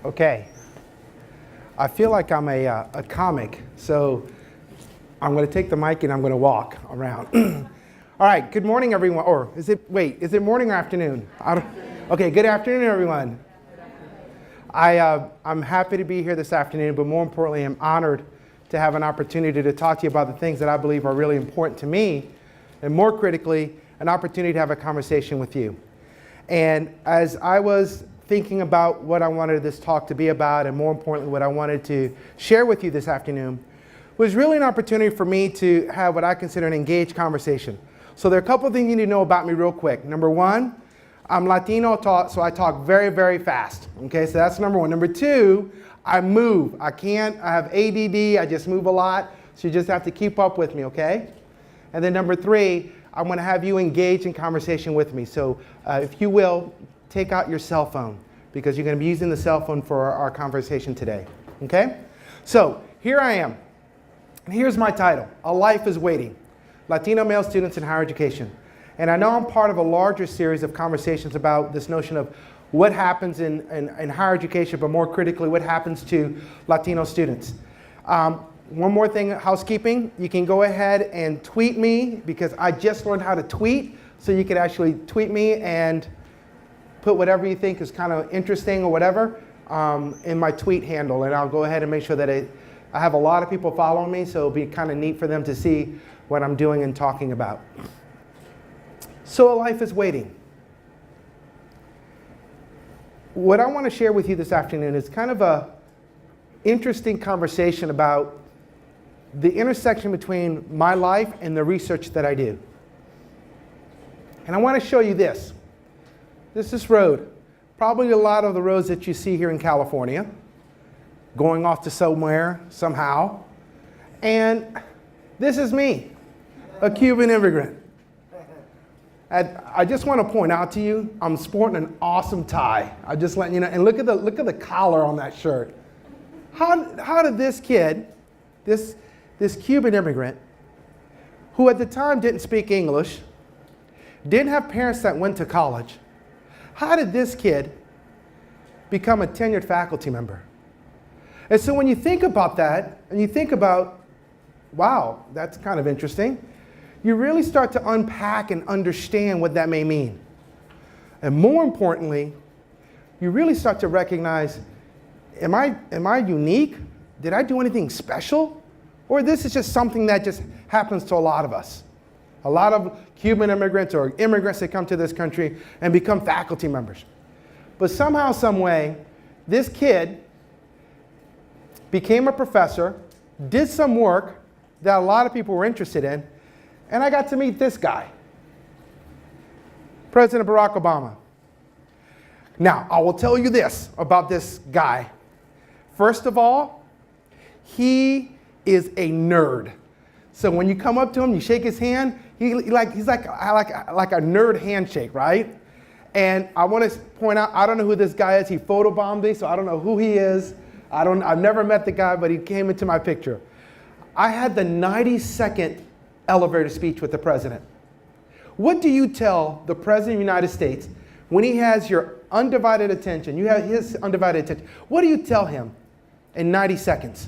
Okay. I feel like I'm a comic, so I'm going to take the mic and I'm going to walk around. All right, good morning, everyone. Or is it morning or afternoon? Okay, good afternoon, everyone. I'm happy to be here this afternoon, but more importantly, I'm honored to have an opportunity to talk to you about the things that I believe are really important to me, and more critically, an opportunity to have a conversation with you. And as I was thinking about what I wanted this talk to be about, and more importantly, what I wanted to share with you this afternoon, was really an opportunity for me to have what I consider an engaged conversation. So there are a couple of things you need to know about me real quick. Number one, I'm Latino, so I talk very, very fast. Okay, so that's number one. Number two, I move. I have ADD, I just move a lot, so you just have to keep up with me, okay? And then number three, I'm going to have you engage in conversation with me. So if you will, take out your cell phone, because you're going to be using the cell phone for our conversation today, okay? So here I am, and here's my title, A Life is Waiting, Latino Male Students in Higher Education. And I know I'm part of a larger series of conversations about this notion of what happens in higher education, but more critically, what happens to Latino students. One more thing, housekeeping, you can go ahead and tweet me, because I just learned how to tweet, so you can actually tweet me and put whatever you think is kind of interesting or whatever in my tweet handle, and I'll go ahead and make sure that I have a lot of people following me, so it'll be kind of neat for them to see what I'm doing and talking about. So a life is waiting. What I want to share with you this afternoon is kind of a interesting conversation about the intersection between my life and the research that I do. And I want to show you this. This is this road. Probably a lot of the roads that you see here in California, going off to somewhere, somehow. And this is me, a Cuban immigrant. I just want to point out to you, I'm sporting an awesome tie. I just letting you know, and look at the collar on that shirt. How did this kid, this Cuban immigrant, who at the time didn't speak English, didn't have parents that went to college, how did this kid become a tenured faculty member? And so when you think about that, and you think about, wow, that's kind of interesting, you really start to unpack and understand what that may mean. And more importantly, you really start to recognize, am I unique? Did I do anything special? Or this is just something that just happens to a lot of us. A lot of Cuban immigrants or immigrants that come to this country and become faculty members. But somehow, some way, this kid became a professor, did some work that a lot of people were interested in, and I got to meet this guy, President Barack Obama. Now, I will tell you this about this guy. First of all, he is a nerd. So when you come up to him, you shake his hand, he's like a nerd handshake, right? And I want to point out, I don't know who this guy is. He photobombed me, so I don't know who he is. I've never met the guy, but he came into my picture. I had the 90-second elevator speech with the president. What do you tell the president of the United States when he has your undivided attention, you have his undivided attention? What do you tell him in 90 seconds?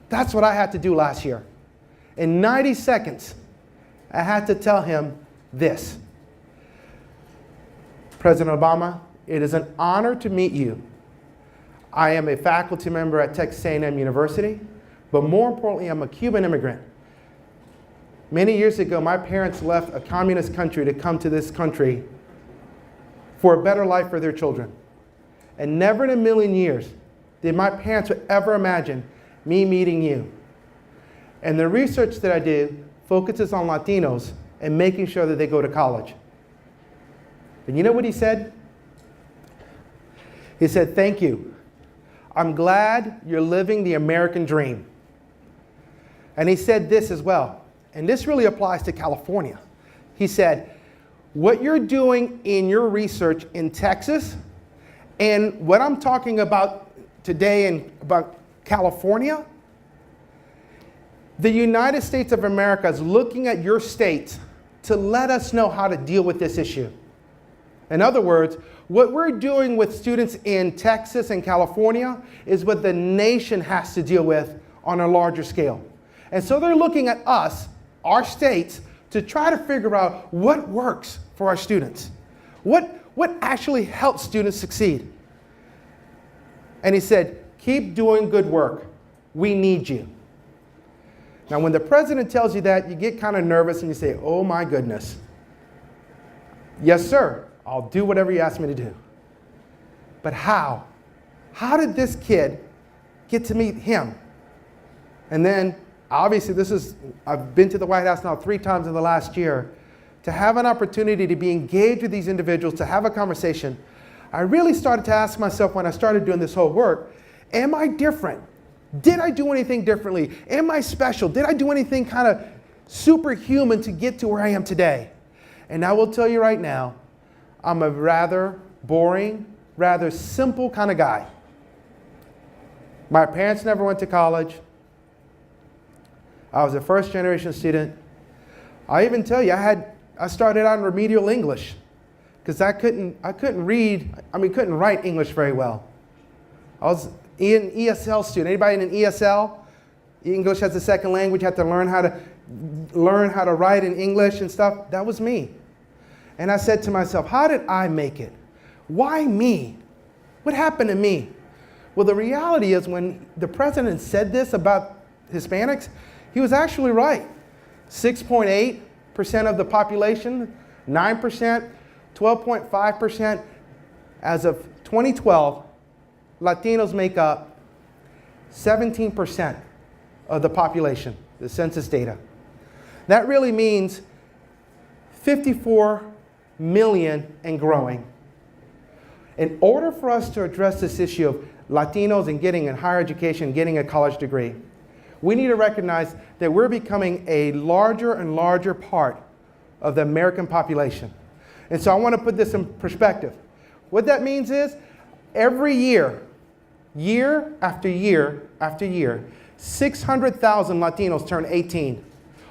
That's what I had to do last year. In 90 seconds, I had to tell him this. President Obama, it is an honor to meet you. I am a faculty member at Texas A&M University, but more importantly, I'm a Cuban immigrant. Many years ago, my parents left a communist country to come to this country for a better life for their children. And never in a million years did my parents would ever imagine me meeting you. And the research that I do focuses on Latinos and making sure that they go to college. And you know what he said? He said, thank you. I'm glad you're living the American dream. And he said this as well, and this really applies to California. He said, what you're doing in your research in Texas, and what I'm talking about today and about California, the United States of America is looking at your state to let us know how to deal with this issue. In other words, what we're doing with students in Texas and California is what the nation has to deal with on a larger scale. And so they're looking at us, our states, to try to figure out what works for our students. What actually helps students succeed? And he said, keep doing good work. We need you. Now, when the president tells you that, you get kind of nervous and you say, oh my goodness. Yes, sir, I'll do whatever you ask me to do. But how? How did this kid get to meet him? And then, obviously, I've been to the White House now 3 times in the last year. To have an opportunity to be engaged with these individuals, to have a conversation, I really started to ask myself when I started doing this whole work, am I different? Did I do anything differently? Am I special? Did I do anything kind of superhuman to get to where I am today? And I will tell you right now, I'm a rather boring, rather simple kind of guy. My parents never went to college. I was a first-generation student. I even tell you, I started out in remedial English because I couldn't write English very well. I was an ESL student. Anybody in an ESL? English as a second language, had to learn how to write in English and stuff. That was me. And I said to myself, how did I make it? Why me? What happened to me? Well, the reality is when the president said this about Hispanics, he was actually right. 6.8% of the population, 9%, 12.5%. As of 2012, Latinos make up 17% of the population, the census data. That really means 54 million and growing. In order for us to address this issue of Latinos and getting a higher education, getting a college degree, we need to recognize that we're becoming a larger and larger part of the American population. And so I want to put this in perspective. What that means is every year, year after year after year, 600,000 Latinos turn 18,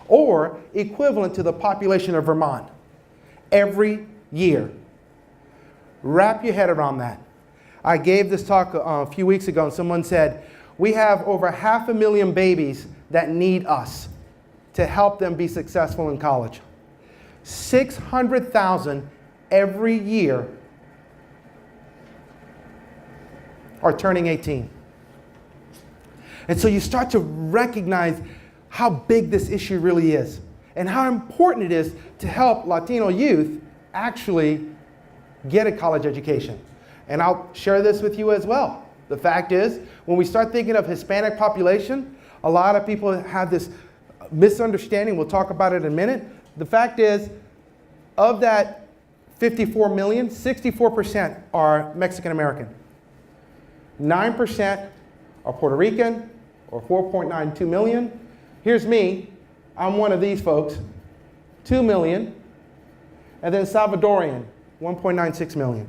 or equivalent to the population of Vermont, every year. Wrap your head around that. I gave this talk a few weeks ago, and someone said, we have over 500,000 babies that need us to help them be successful in college. 600,000 every year are turning 18. And so you start to recognize how big this issue really is and how important it is to help Latino youth actually get a college education. And I'll share this with you as well. The fact is, when we start thinking of Hispanic population, a lot of people have this misunderstanding. We'll talk about it in a minute. The fact is, of that 54 million, 64% are Mexican American. 9% are Puerto Rican, or 4.92 million. Here's me. I'm one of these folks, 2 million. And then Salvadorian, 1.96 million.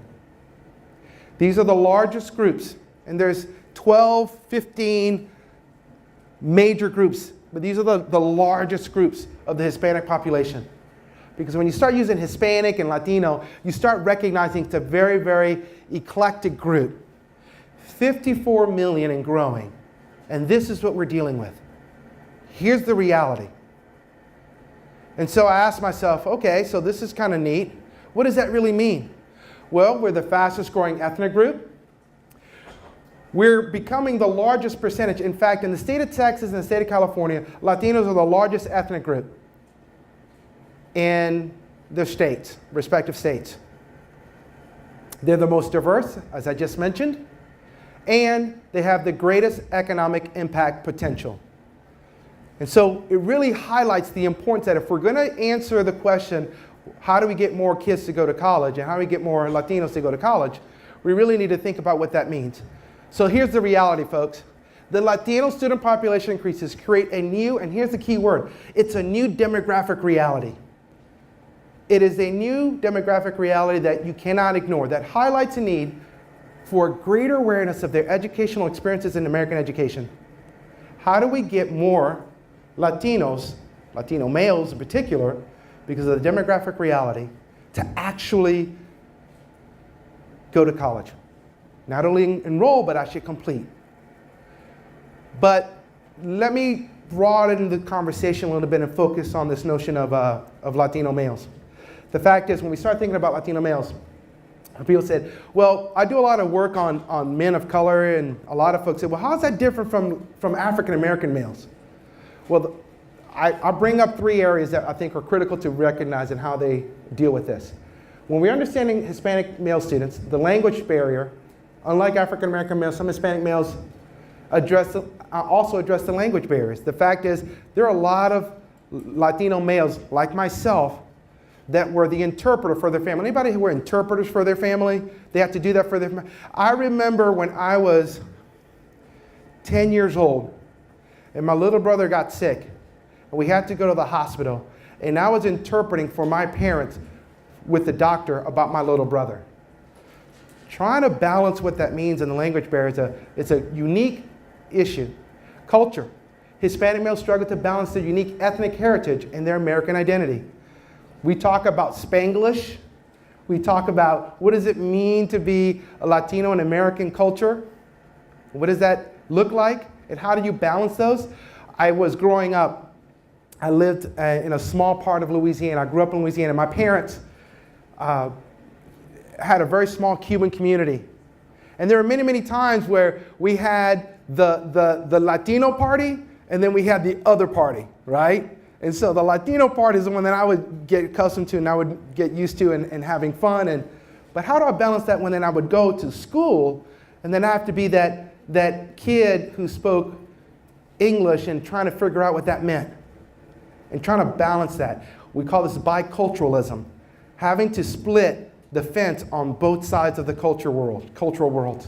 These are the largest groups. And there's 12, 15 major groups. But these are the largest groups of the Hispanic population. Because when you start using Hispanic and Latino, you start recognizing it's a very, very eclectic group. 54 million and growing. And this is what we're dealing with. Here's the reality. And so I asked myself, okay, so this is kind of neat. What does that really mean? Well, we're the fastest growing ethnic group. We're becoming the largest percentage. In fact, in the state of Texas and the state of California, Latinos are the largest ethnic group in their states, respective states. They're the most diverse, as I just mentioned, and they have the greatest economic impact potential. And so it really highlights the importance that if we're going to answer the question, how do we get more kids to go to college and how do we get more Latinos to go to college, we really need to think about what that means. So here's the reality, folks. The Latino student population increases create a new, and here's the key word, it's a new demographic reality. It is a new demographic reality that you cannot ignore, that highlights a need for greater awareness of their educational experiences in American education. How do we get more Latinos, Latino males in particular, because of the demographic reality, to actually go to college. Not only enroll, but I should complete. But let me broaden the conversation a little bit and focus on this notion of Latino males. The fact is, when we start thinking about Latino males, people said, well, I do a lot of work on men of color, and a lot of folks said, well, how is that different from African-American males? Well, I bring up three areas that I think are critical to recognize and how they deal with this. When we're understanding Hispanic male students, the language barrier, unlike African-American males, some Hispanic males also address the language barriers. The fact is, there are a lot of Latino males, like myself, that were the interpreter for their family. Anybody who were interpreters for their family, they have to do that for their family. I remember when I was 10 years old, and my little brother got sick, and we had to go to the hospital, and I was interpreting for my parents with the doctor about my little brother. Trying to balance what that means in the language barrier is a unique issue. Culture. Hispanic males struggle to balance their unique ethnic heritage and their American identity. We talk about Spanglish. We talk about what does it mean to be a Latino in American culture? What does that look like? And how do you balance those? I was growing up, I lived in a small part of Louisiana. I grew up in Louisiana. My parents had a very small Cuban community. And there were many, many times where we had the Latino party, and then we had the other party, right? And so the Latino part is the one that I would get accustomed to and I would get used to and having fun. But how do I balance that when then I would go to school and then I have to be that kid who spoke English and trying to figure out what that meant and trying to balance that. We call this biculturalism, having to split the fence on both sides of the cultural world.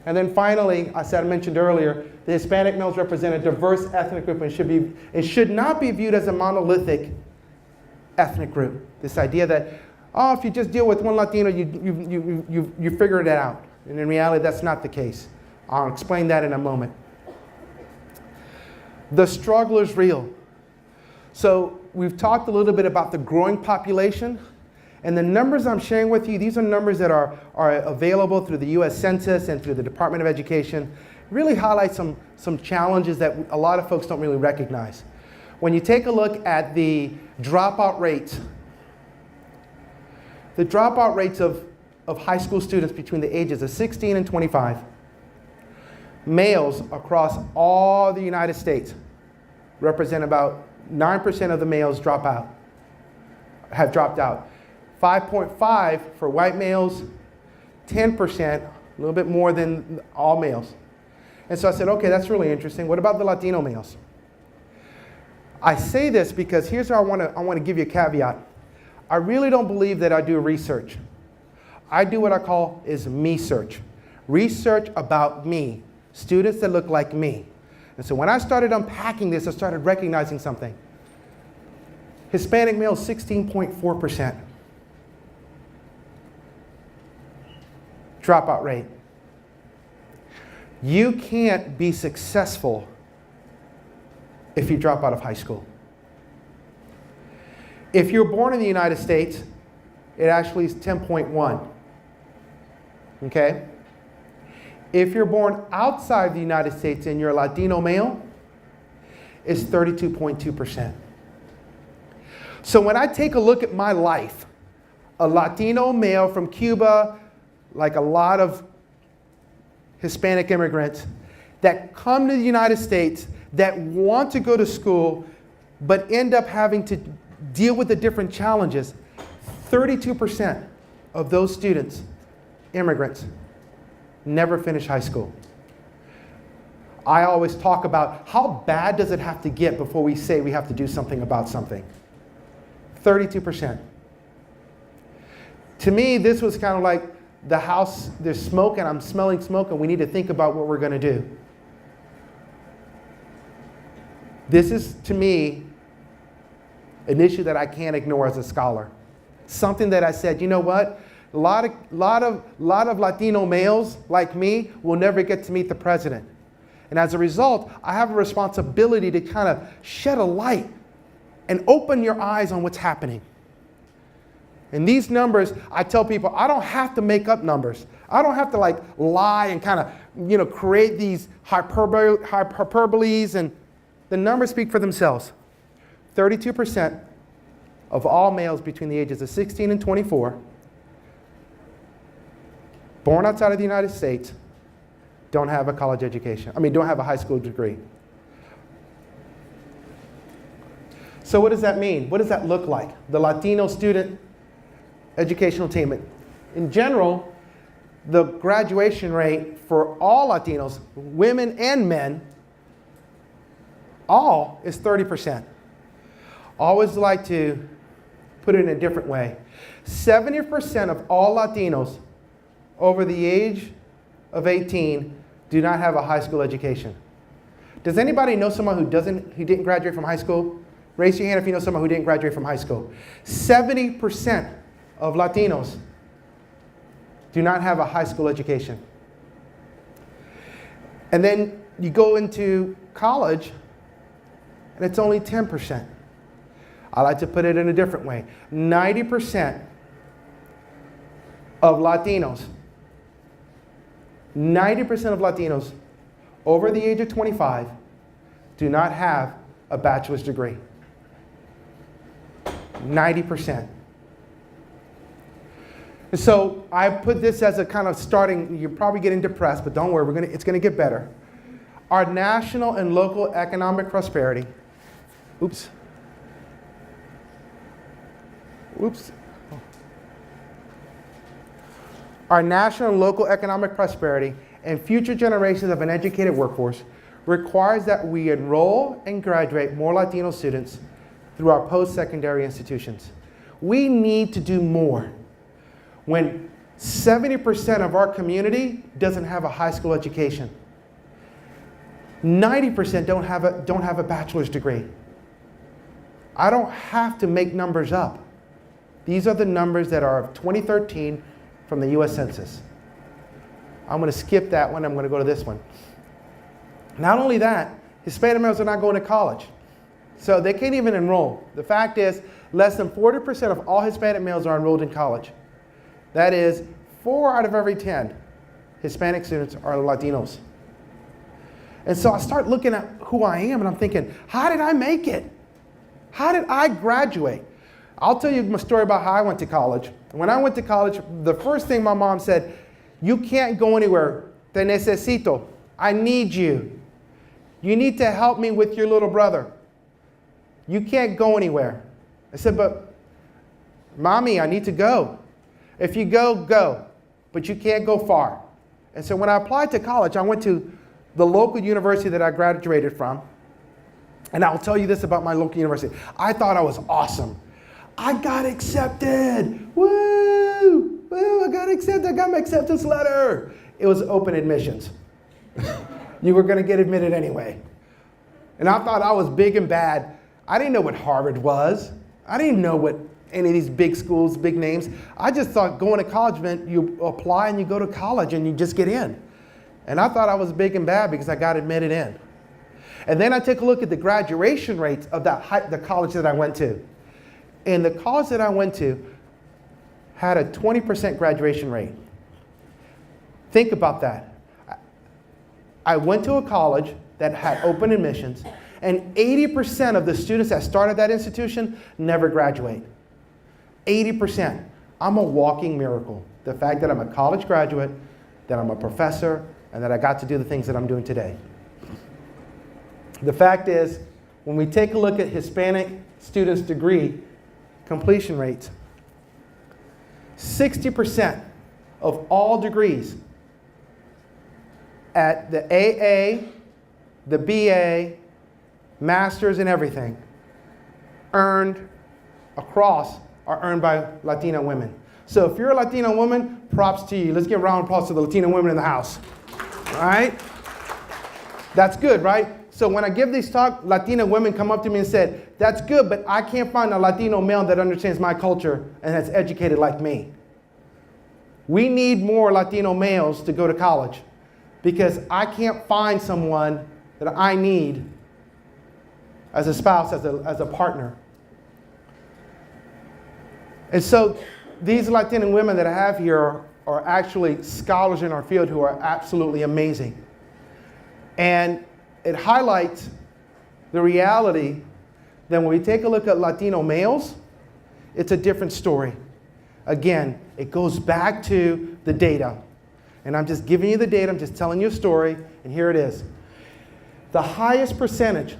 And then finally, as I mentioned earlier, the Hispanic males represent a diverse ethnic group and should not be viewed as a monolithic ethnic group. This idea that, oh, if you just deal with one Latino, you figured it out. And in reality, that's not the case. I'll explain that in a moment. The struggle is real. So we've talked a little bit about the growing population. And the numbers I'm sharing with you, these are numbers that are available through the US Census and through the Department of Education. Really highlight some challenges that a lot of folks don't really recognize. When you take a look at the dropout rates of high school students between the ages of 16 and 25, males across all the United States represent about 9% of the males have dropped out. 5.5 for white males, 10%, a little bit more than all males. And so I said, okay, that's really interesting. What about the Latino males? I say this because here's how I want to give you a caveat. I really don't believe that I do research. I do what I call is me-search. Research about me, students that look like me. And so when I started unpacking this, I started recognizing something. Hispanic males, 16.4%. Dropout rate. You can't be successful if you drop out of high school. If you're born in the United States, it actually is 10.1. Okay? If you're born outside the United States and you're a Latino male, it's 32.2%. So when I take a look at my life, a Latino male from Cuba, like a lot of Hispanic immigrants that come to the United States that want to go to school but end up having to deal with the different challenges, 32% of those students, immigrants, never finish high school. I always talk about how bad does it have to get before we say we have to do something about something. 32%. To me, this was kind of like the house, there's smoke and I'm smelling smoke and we need to think about what we're going to do. This is, to me, an issue that I can't ignore as a scholar. Something that I said, you know what? A lot of Latino males like me will never get to meet the president. And as a result, I have a responsibility to kind of shed a light and open your eyes on what's happening. And these numbers, I tell people, I don't have to make up numbers. I don't have to like lie and kind of, create these hyperboles, and the numbers speak for themselves. 32% of all males between the ages of 16 and 24, born outside of the United States, don't have a college education. Don't have a high school degree. So what does that mean? What does that look like? The Latino student educational attainment. In general, the graduation rate for all Latinos, women and men, all is 30%. Always like to put it in a different way. 70% of all Latinos over the age of 18 do not have a high school education. Does anybody know someone who didn't graduate from high school? Raise your hand if you know someone who didn't graduate from high school. 70% of Latinos do not have a high school education. And then you go into college, and it's only 10%. I like to put it in a different way. 90% of Latinos, 90% of Latinos over the age of 25 do not have a bachelor's degree. 90%. And so I put this as a kind of starting, you're probably getting depressed, but don't worry, it's going to get better. Our national and local economic prosperity, Our national and local economic prosperity and future generations of an educated workforce requires that we enroll and graduate more Latino students through our post-secondary institutions. We need to do more. When 70% of our community doesn't have a high school education, 90% don't have a bachelor's degree. I don't have to make numbers up. These are the numbers that are of 2013 from the US Census. I'm going to skip that one. I'm going to go to this one. Not only that, Hispanic males are not going to college. So they can't even enroll. The fact is, less than 40% of all Hispanic males are enrolled in college. That is, 4 out of every 10 Hispanic students are Latinos. And so I start looking at who I am, and I'm thinking, how did I make it? How did I graduate? I'll tell you my story about how I went to college. When I went to college, the first thing my mom said, you can't go anywhere. Te necesito. I need you. You need to help me with your little brother. You can't go anywhere. I said, but Mommy, I need to go. If you go, go. But you can't go far. And so when I applied to college, I went to the local university that I graduated from. And I'll tell you this about my local university. I thought I was awesome. I got accepted. Woo! Woo! I got accepted. I got my acceptance letter. It was open admissions. You were going to get admitted anyway. And I thought I was big and bad. I didn't know what Harvard was. I didn't know what any of these big schools, big names. I just thought going to college meant you apply and you go to college and you just get in. And I thought I was big and bad because I got admitted in. And then I took a look at the graduation rates of the college that I went to. And the college that I went to had a 20% graduation rate. Think about that. I went to a college that had open admissions, and 80% of the students that started that institution never graduate. 80%. I'm a walking miracle. The fact that I'm a college graduate, that I'm a professor, and that I got to do the things that I'm doing today. The fact is, when we take a look at Hispanic students' degree completion rates, 60% of all degrees at the AA, the BA, masters and everything, are earned by Latina women. So if you're a Latina woman, props to you. Let's give a round of applause to the Latina women in the house. All right? That's good, right? So when I give these talks, Latina women come up to me and said, that's good, but I can't find a Latino male that understands my culture and that's educated like me. We need more Latino males to go to college because I can't find someone that I need as a spouse, as a partner. And so these Latina women that I have here are actually scholars in our field who are absolutely amazing. And it highlights the reality that when we take a look at Latino males, it's a different story. Again, it goes back to the data. And I'm just giving you the data, I'm just telling you a story, and here it is. The highest percentage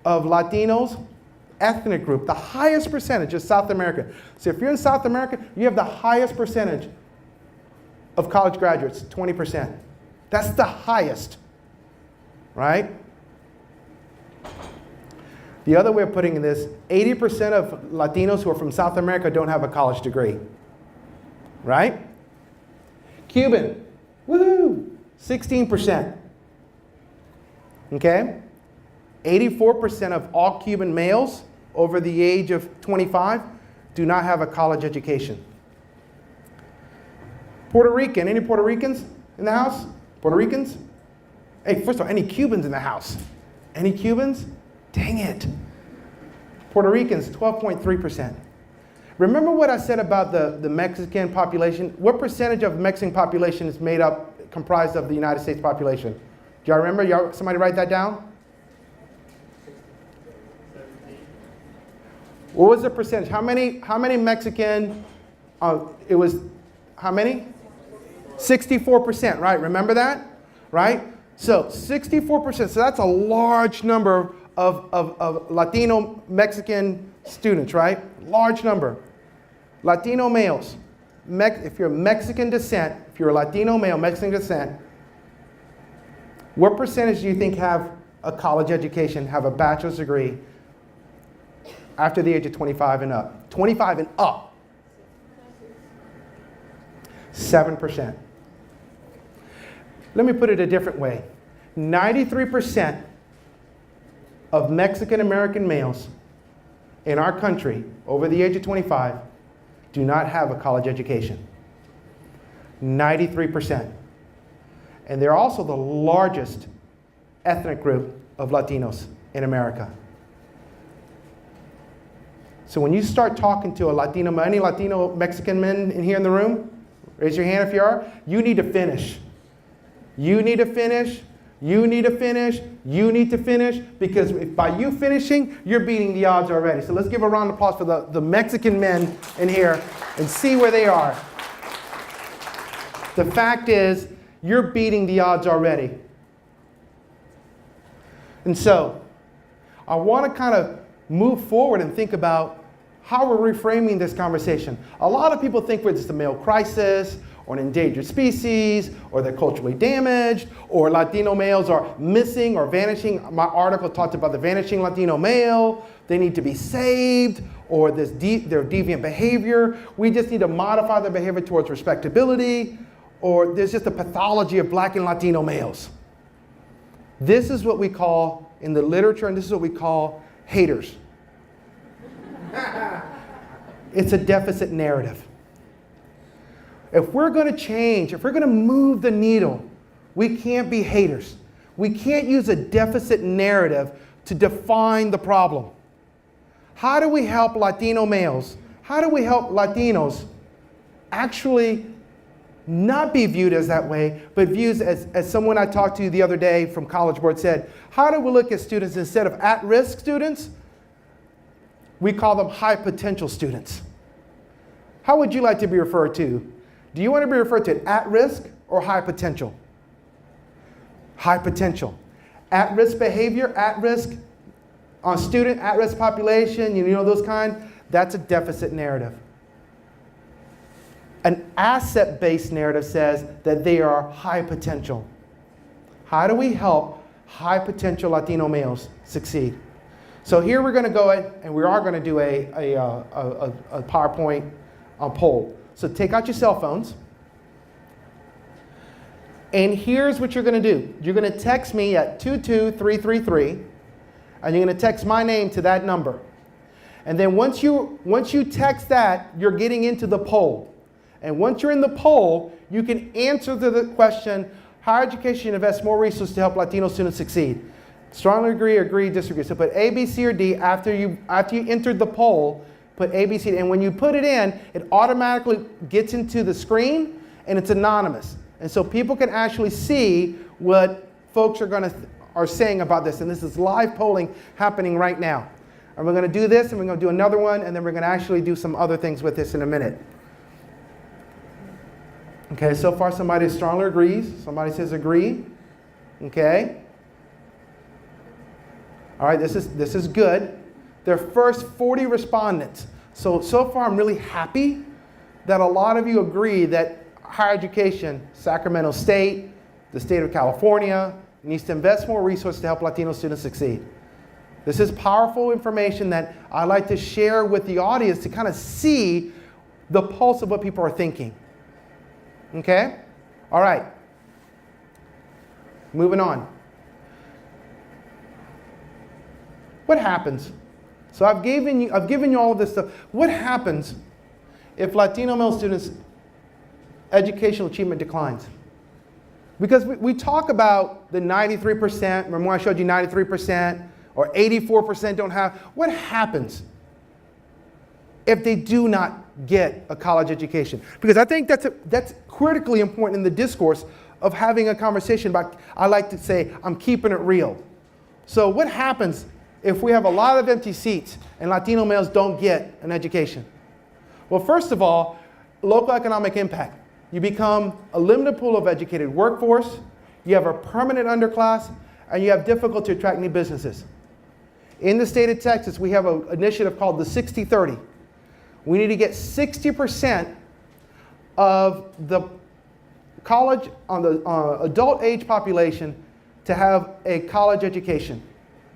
of Latinos, ethnic group, the highest percentage is South America. So if you're in South America, you have the highest percentage of college graduates, 20%. That's the highest, right? The other way of putting this, 80% of Latinos who are from South America don't have a college degree, right? Cuban, woohoo, 16%. Okay? 84% of all Cuban males over the age of 25 do not have a college education. Puerto Rican, any Puerto Ricans in the house? Puerto Ricans? Hey, first of all, any Cubans in the house? Any Cubans? Dang it. Puerto Ricans, 12.3%. Remember what I said about the Mexican population? What percentage of Mexican population is comprised of the United States population? Do y'all remember? Somebody write that down? What was the percentage? How many Mexican, it was, how many? 64%, right? Remember that? Right? So 64%, so that's a large number of Latino Mexican students, right? Large number. Latino males, if you're Mexican descent, if you're a Latino male, Mexican descent, what percentage do you think have a college education, have a bachelor's degree after the age of 25 and up? 25 and up. 7%. Let me put it a different way. 93% of Mexican American males in our country over the age of 25 do not have a college education. 93%. And they're also the largest ethnic group of Latinos in America. So when you start talking to any Latino Mexican men in here in the room, raise your hand if you are, you need to finish. You need to finish. You need to finish. You need to finish, because by you finishing, you're beating the odds already. So let's give a round of applause for the Mexican men in here and see where they are. The fact is, you're beating the odds already. And so, I want to kind of move forward and think about how we're reframing this conversation. A lot of people think it's the male crisis, or an endangered species, or they're culturally damaged, or Latino males are missing or vanishing. My article talked about the vanishing Latino male. They need to be saved, or their deviant behavior. We just need to modify their behavior towards respectability, or there's just a pathology of Black and Latino males. This is what we call, in the literature, and this is what we call haters. It's a deficit narrative. If we're going to change, if we're going to move the needle, we can't be haters. We can't use a deficit narrative to define the problem. How do we help Latino males? How do we help Latinos actually not be viewed as that way, but viewed as someone I talked to the other day from College Board said, how do we look at students instead of at-risk students? We call them high potential students. How would you like to be referred to? Do you want to be referred to at risk or high potential? High potential. At risk behavior, at risk on student, at risk population, you know those kind, that's a deficit narrative. An asset-based narrative says that they are high potential. How do we help high potential Latino males succeed? So here we're going to go and we are going to do a PowerPoint poll. So take out your cell phones. And here's what you're going to do. You're going to text me at 22333, and you're going to text my name to that number. And then once you text that, you're getting into the poll. And once you're in the poll, you can answer the question, higher education invests more resources to help Latino students succeed. Strongly agree, disagree. So put A, B, C, or D after you entered the poll. put ABC, and when you put it in, it automatically gets into the screen, and it's anonymous. And so people can actually see what folks are saying about this. And this is live polling happening right now. And we're going to do this, and we're going to do another one, and then we're going to actually do some other things with this in a minute. Okay, so far somebody strongly agrees. Somebody says agree. Okay. All right, this is good. Their first 40 respondents. So far I'm really happy that a lot of you agree that higher education, Sacramento State, the state of California, needs to invest more resources to help Latino students succeed. This is powerful information that I like to share with the audience to kind of see the pulse of what people are thinking. Okay? All right. Moving on. What happens? So I've given you all of this stuff. What happens if Latino male students' educational achievement declines? Because we talk about the 93%, remember when I showed you 93% or 84% don't have, what happens if they do not get a college education? Because I think that's critically important in the discourse of having a conversation about, I like to say, I'm keeping it real. So what happens if we have a lot of empty seats and Latino males don't get an education? Well, first of all, local economic impact. You become a limited pool of educated workforce, you have a permanent underclass, and you have difficulty to attract new businesses. In the state of Texas, we have an initiative called the 60-30. We need to get 60% of the college, on the adult age population to have a college education,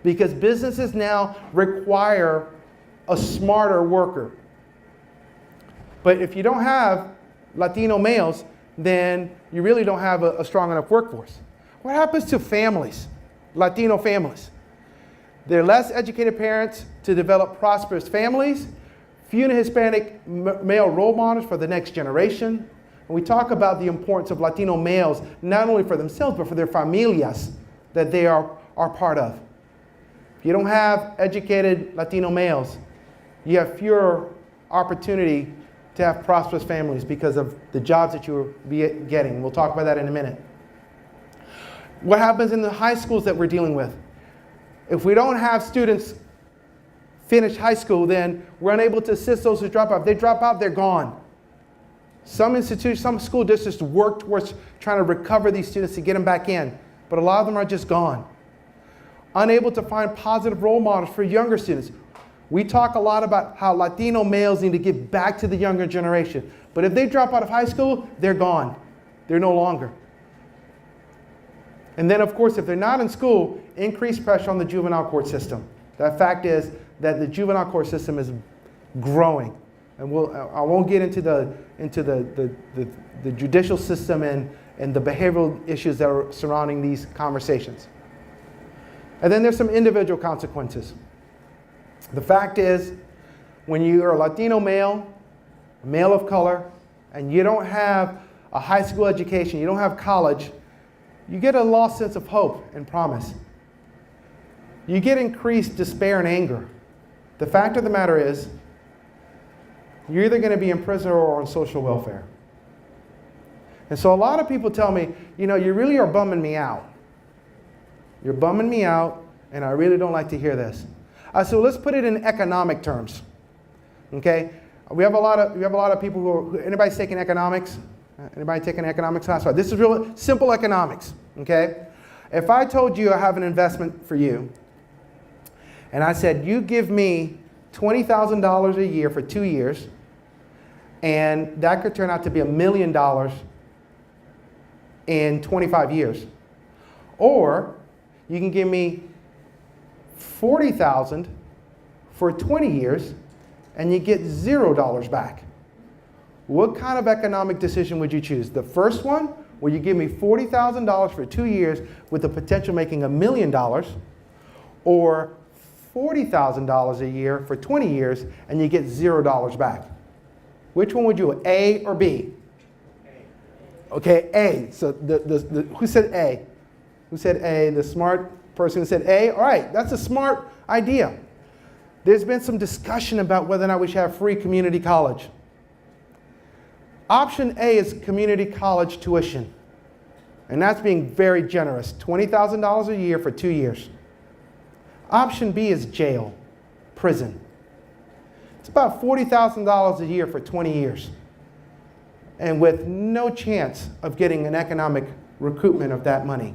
because businesses now require a smarter worker. But if you don't have Latino males, then you really don't have a strong enough workforce. What happens to families, Latino families? They're less educated parents to develop prosperous families, few Hispanic male role models for the next generation. And we talk about the importance of Latino males, not only for themselves, but for their familias that they are part of. If you don't have educated Latino males, you have fewer opportunity to have prosperous families because of the jobs that you will be getting. We'll talk about that in a minute. What happens in the high schools that we're dealing with? If we don't have students finish high school, then we're unable to assist those who drop out. If they drop out, they're gone. Some institutions, some school districts work towards trying to recover these students to get them back in, but a lot of them are just gone. Unable to find positive role models for younger students. We talk a lot about how Latino males need to give back to the younger generation, but if they drop out of high school, they're gone. They're no longer. And then, of course, if they're not in school, increased pressure on the juvenile court system. The fact is that the juvenile court system is growing. And I won't get into the judicial system and the behavioral issues that are surrounding these conversations. And then there's some individual consequences. The fact is, when you are a Latino male, a male of color, and you don't have a high school education, you don't have college, you get a lost sense of hope and promise. You get increased despair and anger. The fact of the matter is, you're either going to be in prison or on social welfare. And so a lot of people tell me, you know, you really are bumming me out. You're bumming me out, and I really don't like to hear this. So let's put it in economic terms. Okay? We have a lot of people who anybody's taking economics? Anybody taking economics class? This is real simple economics. Okay? If I told you I have an investment for you, and I said, you give me $20,000 a year for 2 years, and that could turn out to be $1 million in 25 years. Or you can give me $40,000 for 20 years, and you get $0 back. What kind of economic decision would you choose? The first one, where you give me $40,000 for 2 years with the potential of making $1 million, or $40,000 a year for 20 years, and you get $0 back? Which one would you, A or B? A. Okay, A. So who said A? Who said A? The smart person who said A? All right, that's a smart idea. There's been some discussion about whether or not we should have free community college. Option A is community college tuition. And that's being very generous, $20,000 a year for 2 years. Option B is jail, prison. It's about $40,000 a year for 20 years. And with no chance of getting an economic recoupment of that money.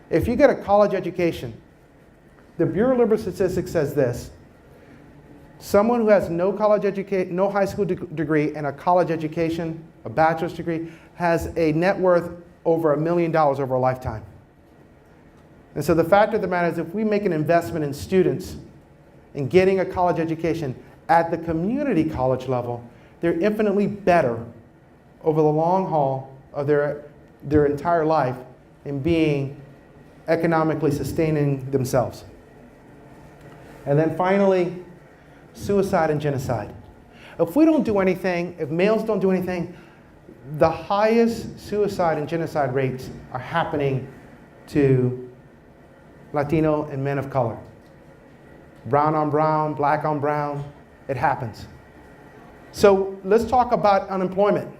If you get a college education, the Bureau of Labor Statistics says this: someone who has no high school degree and a college education, a bachelor's degree, has a net worth over $1 million over a lifetime. And so the fact of the matter is, if we make an investment in students in getting a college education at the community college level, they're infinitely better over the long haul of their entire life in being economically sustaining themselves. And then finally, suicide and genocide. If we don't do anything, if males don't do anything, the highest suicide and genocide rates are happening to Latino and men of color. Brown on brown, black on brown, it happens. So let's talk about unemployment.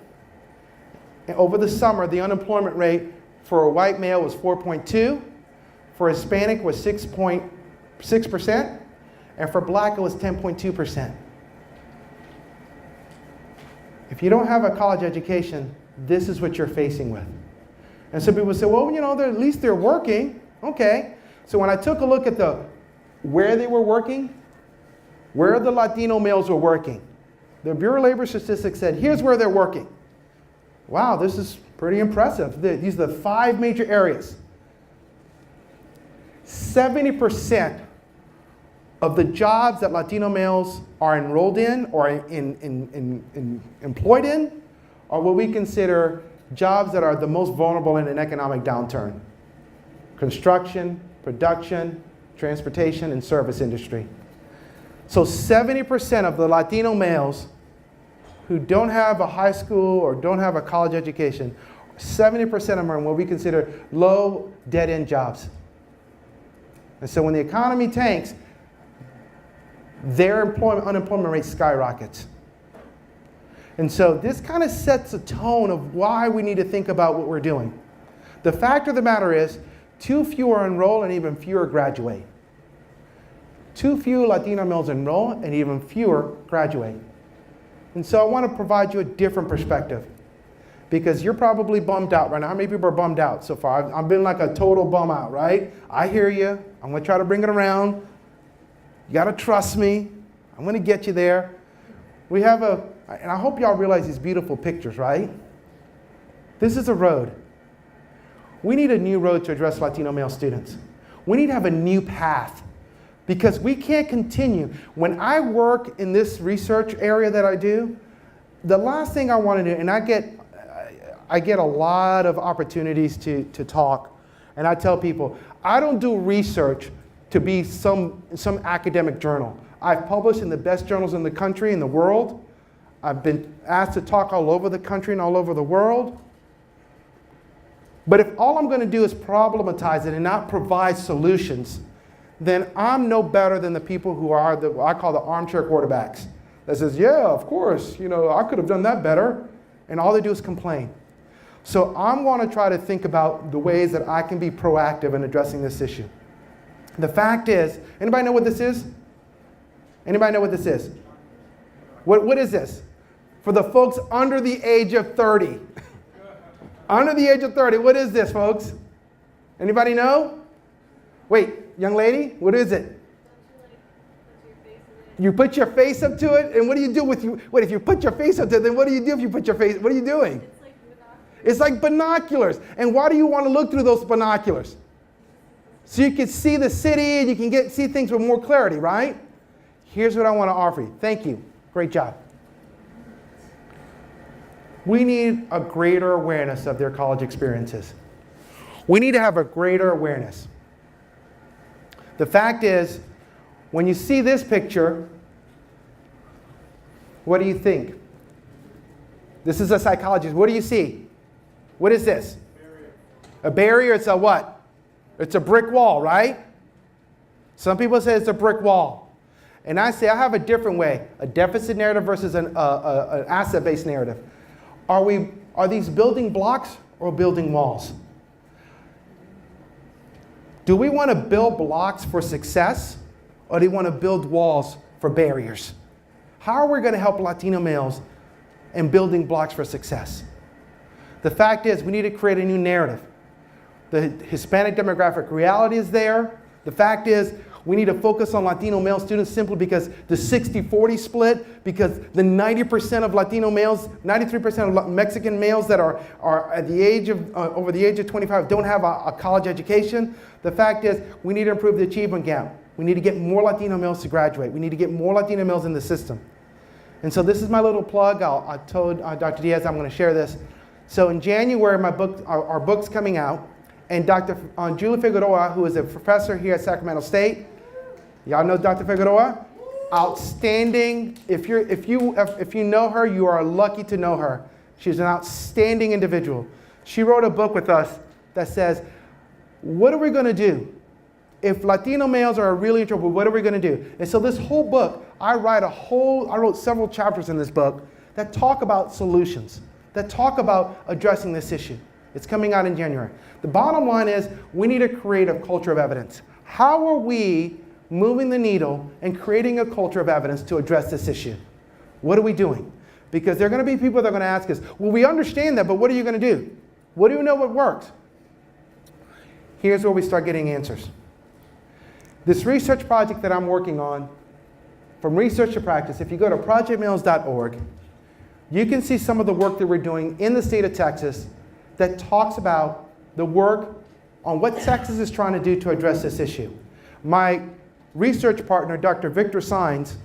Over the summer, the unemployment rate for a white male was 4.2, for Hispanic was 6.6%, and for black it was 10.2%. If you don't have a college education, this is what you're facing with. And so people say, well, at least they're working. Okay. So when I took a look at where they were working, where the Latino males were working, the Bureau of Labor Statistics said, here's where they're working. Wow, this is pretty impressive. These are the 5 major areas. 70% of the jobs that Latino males are enrolled in or employed in are what we consider jobs that are the most vulnerable in an economic downturn. Construction, production, transportation, and service industry. So 70% of the Latino males who don't have a high school or don't have a college education, 70% of them are in what we consider low, dead-end jobs. And so when the economy tanks, their unemployment rate skyrockets. And so this kind of sets a tone of why we need to think about what we're doing. The fact of the matter is, too few are enrolled and even fewer graduate. Too few Latino males enroll and even fewer graduate. And so I want to provide you a different perspective, because you're probably bummed out right now. How many people are bummed out so far? I've been like a total bum out, right? I hear you. I'm going to try to bring it around. You got to trust me. I'm going to get you there. We have and I hope y'all realize these beautiful pictures, right? This is a road. We need a new road to address Latino male students. We need to have a new path, because we can't continue. When I work in this research area that I do, the last thing I want to do, and I get a lot of opportunities to talk, and I tell people, I don't do research to be some academic journal. I've published in the best journals in the country, in the world. I've been asked to talk all over the country and all over the world. But if all I'm going to do is problematize it and not provide solutions, then I'm no better than the people who are what I call the armchair quarterbacks. That says, yeah, of course, I could have done that better. And all they do is complain. So I'm going to try to think about the ways that I can be proactive in addressing this issue. The fact is, anybody know what this is? Anybody know what this is? What is this? For the folks under the age of 30. Under the age of 30, what is this, folks? Anybody know? Wait, young lady, what is it? You put your face up to it, and what do you do with you? Wait, if you put your face up to it, then what do you do if you put your face? What are you doing? It's like binoculars. And why do you want to look through those binoculars? So you can see the city and you can see things with more clarity, right? Here's what I want to offer you. Thank you. Great job. We need a greater awareness of their college experiences. We need to have a greater awareness. The fact is, when you see this picture, what do you think? This is a psychologist. What do you see? What is this? A barrier. It's a what? It's a brick wall, right? Some people say it's a brick wall. And I say I have a different way, a deficit narrative versus an asset-based narrative. Are these building blocks or building walls? Do we want to build blocks for success, or do we want to build walls for barriers? How are we going to help Latino males in building blocks for success? The fact is, we need to create a new narrative. The Hispanic demographic reality is there. The fact is, we need to focus on Latino male students simply because the 60-40 split, because the 90% of Latino males, 93% of Mexican males that are at the age of, over the age of 25 don't have a college education. The fact is, we need to improve the achievement gap. We need to get more Latino males to graduate. We need to get more Latino males in the system. And so this is my little plug. I told Dr. Diaz I'm going to share this. So in January, our book's coming out, and Dr. Julie Figueroa, who is a professor here at Sacramento State, y'all know Dr. Figueroa? Outstanding. If you know her, you are lucky to know her. She's an outstanding individual. She wrote a book with us that says, what are we going to do? If Latino males are really in trouble, what are we going to do? And so this whole book, I wrote several chapters in this book that talk about solutions, that talk about addressing this issue. It's coming out in January. The bottom line is we need to create a culture of evidence. How are we moving the needle and creating a culture of evidence to address this issue? What are we doing? Because there are going to be people that are going to ask us, well, we understand that, but what are you going to do? What do you know what works? Here's where we start getting answers. This research project that I'm working on, from research to practice, if you go to projectmales.org, you can see some of the work that we're doing in the state of Texas that talks about the work on what Texas is trying to do to address this issue. My research partner, Dr. Victor Saenz,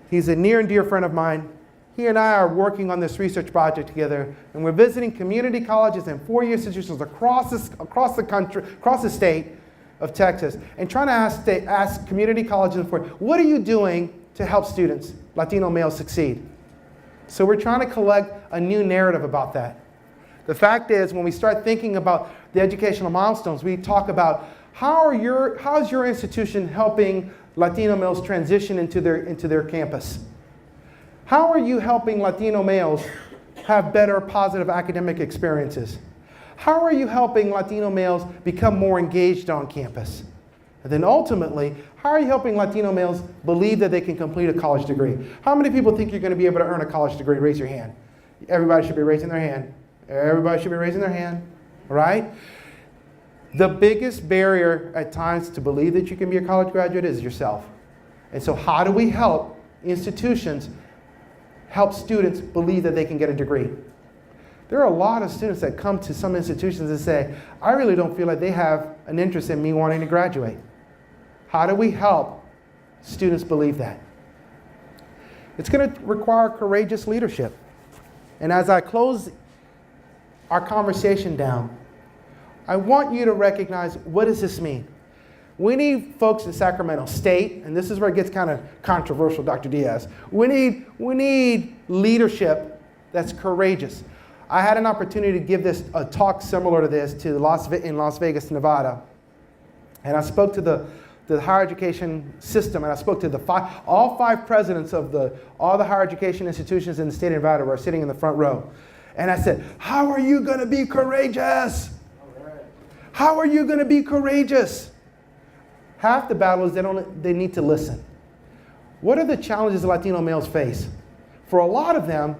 he's a near and dear friend of mine. He and I are working on this research project together, and we're visiting community colleges and four-year institutions across the country, across the state of Texas, and trying to ask community colleges, what are you doing to help students, Latino males, succeed? So we're trying to collect a new narrative about that. The fact is, when we start thinking about the educational milestones, we talk about how's your institution helping Latino males transition into their campus? How are you helping Latino males have better positive academic experiences? How are you helping Latino males become more engaged on campus? And then ultimately, how are you helping Latino males believe that they can complete a college degree? How many people think you're going to be able to earn a college degree? Raise your hand. Everybody should be raising their hand. Everybody should be raising their hand, right? The biggest barrier at times to believe that you can be a college graduate is yourself. And so how do we help institutions help students believe that they can get a degree? There are a lot of students that come to some institutions and say, I really don't feel like they have an interest in me wanting to graduate. How do we help students believe that? It's going to require courageous leadership. And as I close our conversation down, I want you to recognize, what does this mean? We need folks in Sacramento State, and this is where it gets kind of controversial, Dr. Diaz. We need leadership that's courageous. I had an opportunity to give a talk similar to this in Las Vegas, Nevada. And I spoke to the higher education system, and I spoke to all five presidents of all the higher education institutions in the state of Nevada were sitting in the front row. And I said, how are you going to be courageous? How are you going to be courageous? Half the battle is they need to listen. What are the challenges Latino males face? For a lot of them,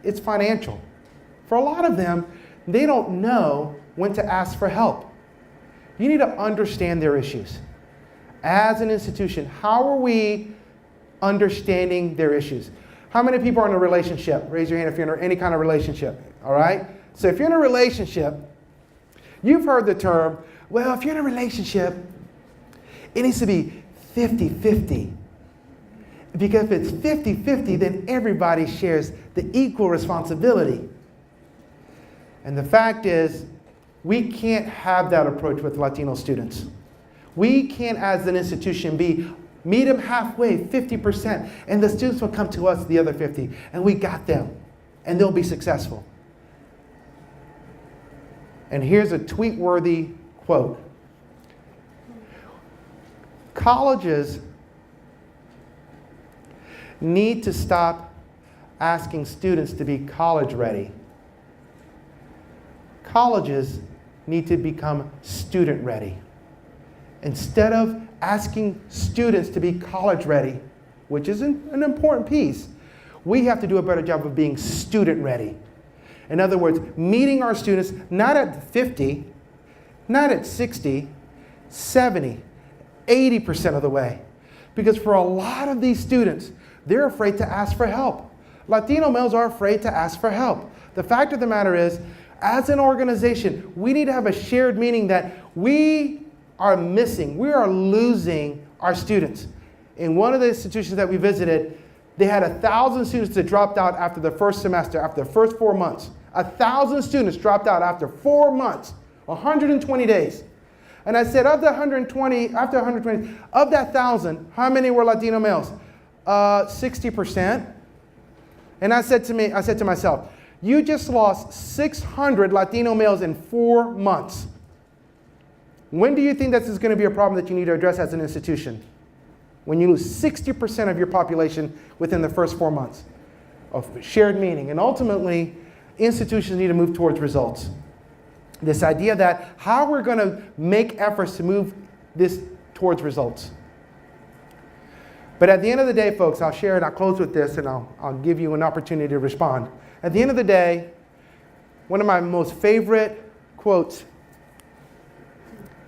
it's financial. For a lot of them, they don't know when to ask for help. You need to understand their issues. As an institution, how are we understanding their issues? How many people are in a relationship? Raise your hand if you're in any kind of relationship, all right? So if you're in a relationship, you've heard the term, well, if you're in a relationship, it needs to be 50-50. Because if it's 50-50, then everybody shares the equal responsibility. And the fact is, we can't have that approach with Latino students. We can't, as an institution, meet them halfway, 50%, and the students will come to us the other 50, and we got them, and they'll be successful. And here's a tweet-worthy quote. Colleges need to stop asking students to be college ready. Colleges need to become student ready. Instead of asking students to be college ready, which is an important piece, we have to do a better job of being student ready. In other words, meeting our students not at 50, not at 60, 70, 80% of the way. Because for a lot of these students, they're afraid to ask for help. Latino males are afraid to ask for help. The fact of the matter is, as an organization, we need to have a shared meaning that we are missing, we are losing our students. In one of the institutions that we visited, they had 1,000 students that dropped out after the first semester, after the first 4 months. 1,000 students dropped out after 4 months, 120 days. And I said, of the 120, after 120, of that 1,000, how many were Latino males? 60%. And I said to myself, you just lost 600 Latino males in 4 months. When do you think this is going to be a problem that you need to address as an institution? When you lose 60% of your population within the first 4 months of shared meaning. And ultimately, institutions need to move towards results. This idea that how we're going to make efforts to move this towards results. But at the end of the day, folks, I'll share and I'll close with this and I'll give you an opportunity to respond. At the end of the day, one of my most favorite quotes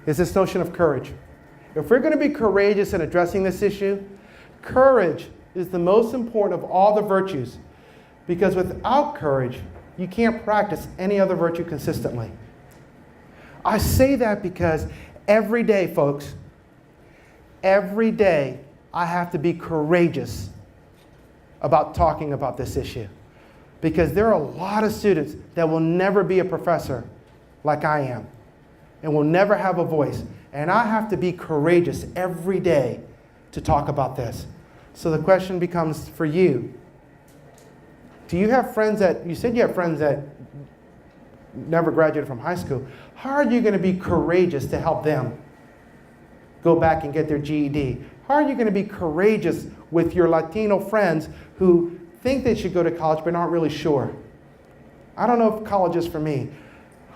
is this notion of courage. If we're going to be courageous in addressing this issue, courage is the most important of all the virtues, because without courage, you can't practice any other virtue consistently. I say that because every day, folks, every day I have to be courageous about talking about this issue, because there are a lot of students that will never be a professor like I am and will never have a voice. And I have to be courageous every day to talk about this. So the question becomes for you, do you have friends that, you said you have friends that never graduated from high school. How are you going to be courageous to help them go back and get their GED? How are you going to be courageous with your Latino friends who think they should go to college but aren't really sure? I don't know if college is for me.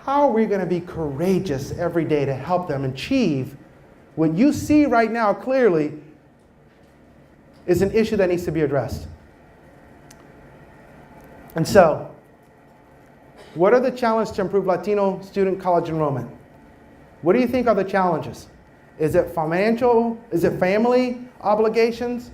How are we going to be courageous every day to help them achieve what you see right now clearly is an issue that needs to be addressed? And so, what are the challenges to improve Latino student college enrollment? What do you think are the challenges? Is it financial? Is it family obligations?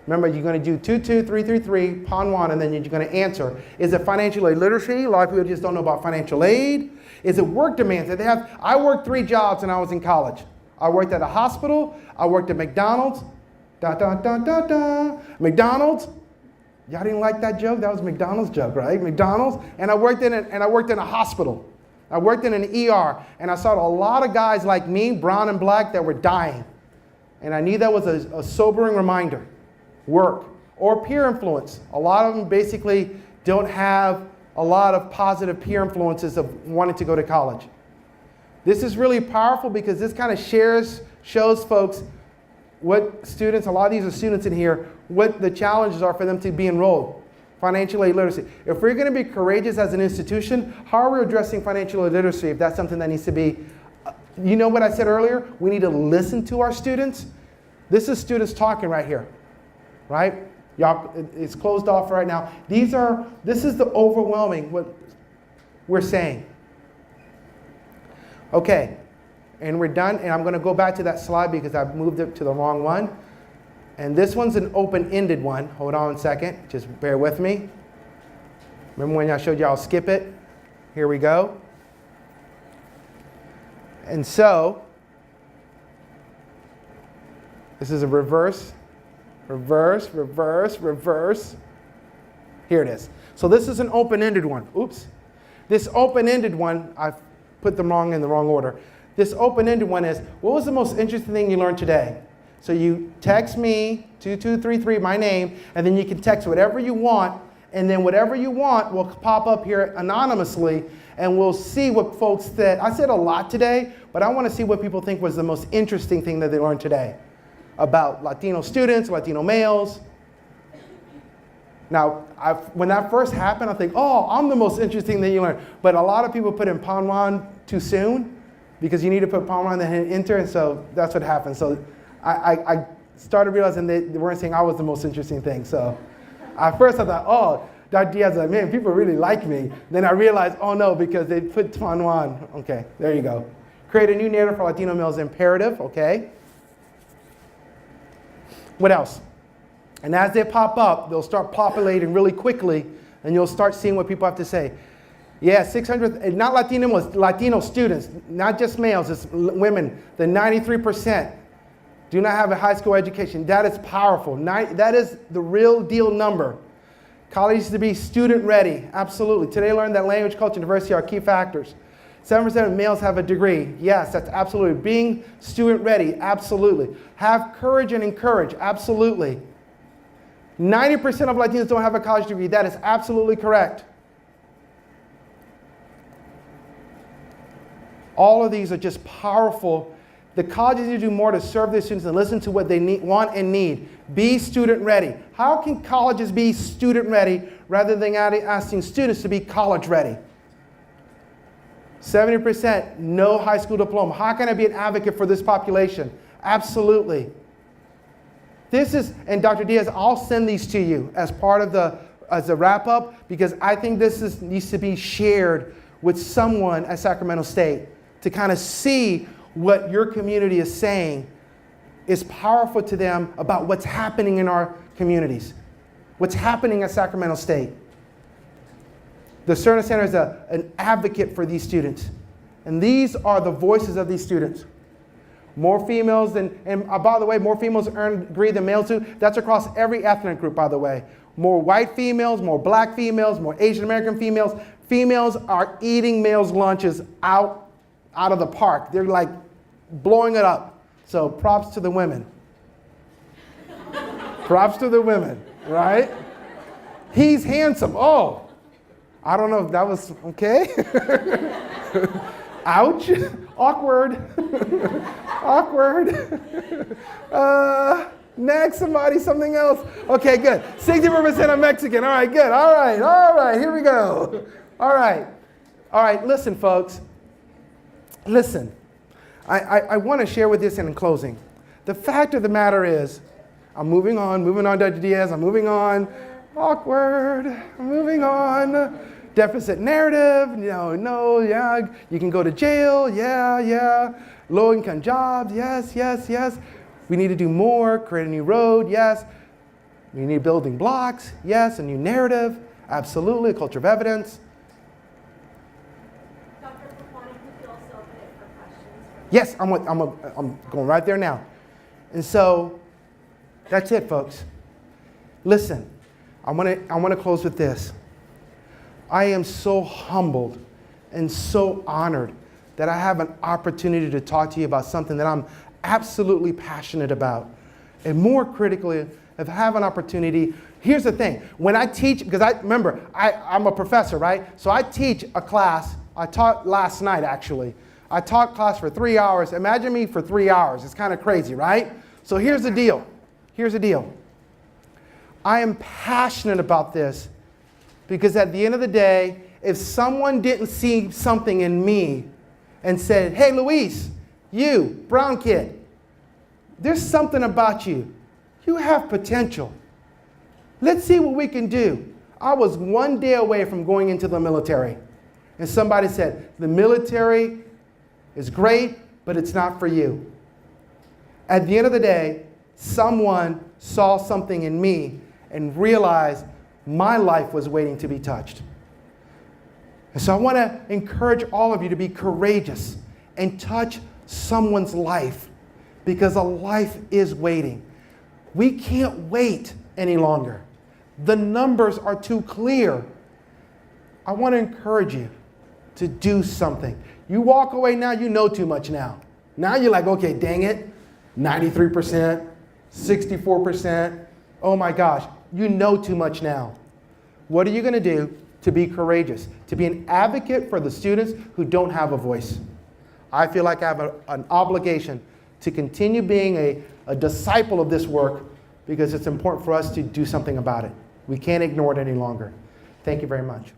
Remember, you're going to do 22333, Ponjuan, and then you're going to answer. Is it financial aid literacy? A lot of people just don't know about financial aid. Is it work demands that they have? I worked 3 jobs when I was in college. I worked at a hospital. I worked at McDonald's. McDonald's. Y'all didn't like that joke? That was McDonald's joke, right? McDonald's. And I worked in a hospital. I worked in an ER, and I saw a lot of guys like me, brown and black, that were dying. And I knew that was a sobering reminder. Work or peer influence. A lot of them basically don't have a lot of positive peer influences of wanting to go to college. This is really powerful because this kind of shows folks what students, a lot of these are students in here, what the challenges are for them to be enrolled. Financial aid literacy. If we're going to be courageous as an institution, how are we addressing financial aid literacy if that's something that needs to be, you know what I said earlier? We need to listen to our students. This is students talking right here. Right? Y'all, it's closed off right now. This is the overwhelming what we're saying. Okay, and we're done. And I'm going to go back to that slide because I've moved it to the wrong one. And this one's an open-ended one. Hold on a second. Just bear with me. Remember when I showed you I'll skip it? Here we go. And so, this is a reverse. Reverse, reverse, reverse. Here it is. So this is an open-ended one. Oops. This open-ended one, I put them wrong in the wrong order. This open-ended one is, what was the most interesting thing you learned today? So you text me, 2233, my name, and then you can text whatever you want, and then whatever you want will pop up here anonymously, and we'll see what folks said. I said a lot today, but I want to see what people think was the most interesting thing that they learned today about Latino students, Latino males. Now, when that first happened, I think, oh, I'm the most interesting thing you learn. But a lot of people put in Ponjuan too soon because you need to put Ponjuan and then hit enter, and so that's what happened. So I started realizing they weren't saying I was the most interesting thing. So at first I thought, oh, Dr. Diaz, like, man, people really like me. Then I realized, oh no, because they put Ponjuan. Okay, there you go. Create a new narrative for Latino males, imperative, okay? What else? And as they pop up, they'll start populating really quickly, and you'll start seeing what people have to say. Yeah, 600, not Latino students, not just males, it's women. The 93% do not have a high school education. That is powerful. That is the real deal number. College is to be student ready, absolutely. Today I learned that language, culture, and diversity are key factors. 7% of males have a degree. Yes, that's absolutely. Being student ready, absolutely. Have courage and encourage, absolutely. 90% of Latinos don't have a college degree. That is absolutely correct. All of these are just powerful. The colleges need to do more to serve their students and listen to what they want and need. Be student ready. How can colleges be student ready rather than asking students to be college ready? 70% no high school diploma. How can I be an advocate for this population? Absolutely. This is, and Dr. Diaz, I'll send these to you as part of as a wrap up, because I think this needs to be shared with someone at Sacramento State to kind of see what your community is saying is powerful to them about what's happening in our communities, what's happening at Sacramento State. The Serna Center is an advocate for these students, and these are the voices of these students. More females and by the way, more females earn degree than males do. That's across every ethnic group, by the way. More white females, more black females, more Asian American females. Females are eating males' lunches out of the park. They're like blowing it up. So props to the women. Props to the women, right? He's handsome. Oh, I don't know if that was okay. Ouch. Awkward. Awkward. Next, something else. Okay, good. 64% are Mexican. All right, good. All right, here we go. All right, listen, folks. Listen, I want to share with this in closing. The fact of the matter is, I'm moving on, Dr. Diaz, I'm moving on. Awkward, I'm moving on. Deficit narrative, no, yeah. You can go to jail, yeah. Low-income jobs, yes. We need to do more, create a new road, yes. We need building blocks, yes. A new narrative, absolutely. A culture of evidence. Dr. Ponjuan, could you also open it for questions? Yes, I'm going right there now. And so, that's it, folks. Listen, I want to close with this. I am so humbled and so honored that I have an opportunity to talk to you about something that I'm absolutely passionate about. And more critically, I have an opportunity. Here's the thing. When I teach, because I'm a professor, right? So I teach a class. I taught last night, actually. I taught class for 3 hours. Imagine me for 3 hours. It's kind of crazy, right? So here's the deal. I am passionate about this because at the end of the day, if someone didn't see something in me and said, hey, Luis, you, brown kid, there's something about you. You have potential. Let's see what we can do. I was 1 day away from going into the military. And somebody said, the military is great, but it's not for you. At the end of the day, someone saw something in me and realized my life was waiting to be touched. And so I want to encourage all of you to be courageous and touch someone's life, because a life is waiting. We can't wait any longer. The numbers are too clear. I want to encourage you to do something. You walk away now, you know too much now. Now you're like, okay, dang it, 93%, 64%, oh my gosh, you know too much now. What are you going to do to be courageous, to be an advocate for the students who don't have a voice? I feel like I have an obligation to continue being a disciple of this work, because it's important for us to do something about it. We can't ignore it any longer. Thank you very much.